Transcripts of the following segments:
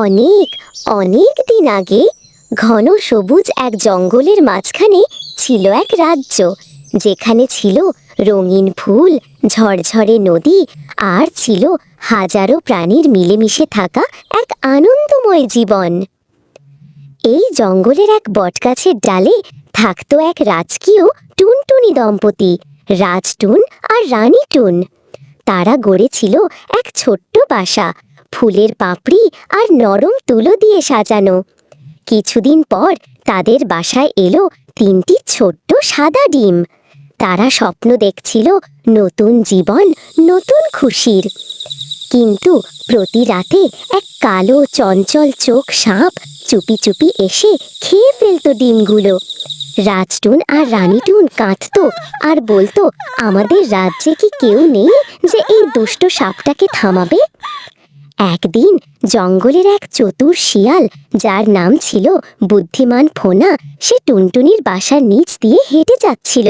অনেক অনেক দিন আগে ঘন সবুজ এক জঙ্গলের মাঝখানে ছিল এক রাজ্য, যেখানে ছিল রঙিন ফুল, ঝরঝরে নদী, আর ছিল হাজারো প্রাণীর মিলেমিশে থাকা এক আনন্দময় জীবন। এই জঙ্গলের এক বটগাছের ডালে থাকতো এক রাজকীয় টুনটুনি দম্পতি, রাজটুন আর রানী টুন। তারা গড়েছিল এক ছোট্ট বাসা, ফুলের পাপড়ি আর নরম তুলো দিয়ে সাজানো। কিছুদিন পর তাদের বাসায় এলো তিনটি ছোট্ট সাদা ডিম। তারা স্বপ্ন দেখছিল নতুন জীবন, নতুন খুশির। কিন্তু প্রতি রাতে এক কালো চঞ্চল চোখ সাপ চুপি চুপি এসে খেয়ে ফেলতো ডিমগুলো। রাজটুন আর রানীটুন কাঁদতো আর বলতো, আমাদের রাজ্যে কি কেউ নেই যে এই দুষ্ট সাপটাকে থামাবে? একদিন জঙ্গলের এক চতুর শিয়াল, যার নাম ছিল বুদ্ধিমান ফোনা, সে টুনটুনির বাসার নিচ দিয়ে হেঁটে যাচ্ছিল।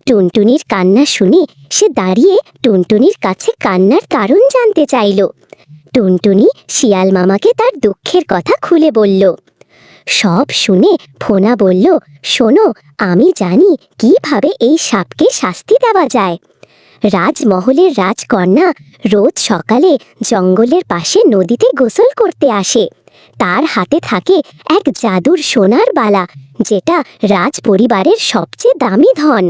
টুনটুনির কান্না শুনে সে দাঁড়িয়ে টুনটুনির কাছে কান্নার কারণ জানতে চাইল। টুনটুনি শিয়াল মামাকে তার দুঃখের কথা খুলে বলল। সব শুনে ফোনা বলল, শোনো, আমি জানি কিভাবে এই সাপকে শাস্তি দেওয়া যায়। রাজমহলের রাজকন্যা রোজ সকালে জঙ্গলের পাশে নদীতে গোসল করতে আসে। তার হাতে থাকে এক জাদুর সোনার বালা, যেটা রাজ পরিবারের সবচেয়ে দামি ধন।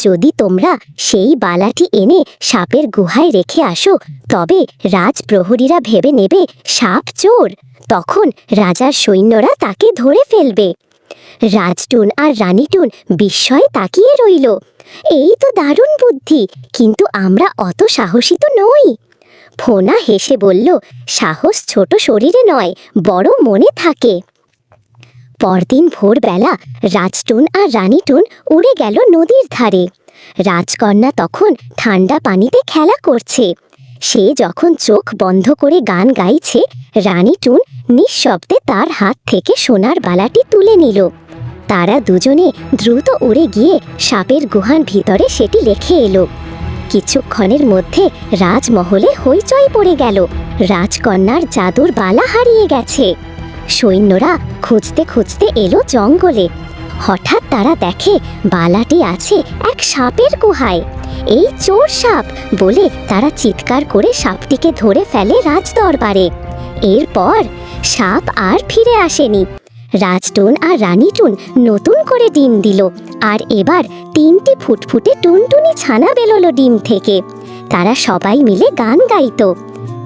যদি তোমরা সেই বালাটি এনে সাপের গুহায় রেখে আসো, তবে রাজপ্রহরীরা ভেবে নেবে সাপ চোর। তখন রাজার সৈন্যরা তাকে ধরে ফেলবে। রাজটুন আর রানীটুন বিস্ময়ে তাকিয়ে রইল। এই তো দারুণ বুদ্ধি, কিন্তু আমরা অত সাহসী তো নই। ফোনা হেসে বলল, সাহস ছোট শরীরে নয়, বড় মনে থাকে। পরদিন ভোরবেলা রাজটুন আর রানীটুন উড়ে গেল নদীর ধারে। রাজকন্যা তখন ঠান্ডা পানিতে খেলা করছে। সে যখন চোখ বন্ধ করে গান গাইছে, রানীটুন নিঃশব্দে তার হাত থেকে সোনার বালাটি তুলে নিল। তারা দুজনে দ্রুত উড়ে গিয়ে সাপের গুহার ভিতরে সেটি রেখে এলো। কিছুক্ষণের মধ্যে রাজমহলে হইচই পড়ে গেল। রাজকন্যার জাদুর বালা হারিয়ে গেছে। সৈন্যরা খুঁজতে খুঁজতে এলো জঙ্গলে। হঠাৎ তারা দেখে বালাটি আছে এক সাপের গুহায়। এই চোর সাপ বলে তারা চিৎকার করে সাপটিকে ধরে ফেলে রাজদরবারে। এরপর সাপ আর ফিরে আসেনি। রাজটুন আর রানীটুন নতুন করে ডিম দিল, আর এবার তিনটি ফুটফুটে টুনটুনি ছানা বেরোলো ডিম থেকে। তারা সবাই মিলে গান গাইতো,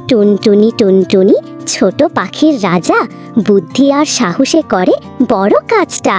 টুনটুনি টুনটুনি ছোট পাখির রাজা, বুদ্ধি আর সাহসে করে বড় কাজটা।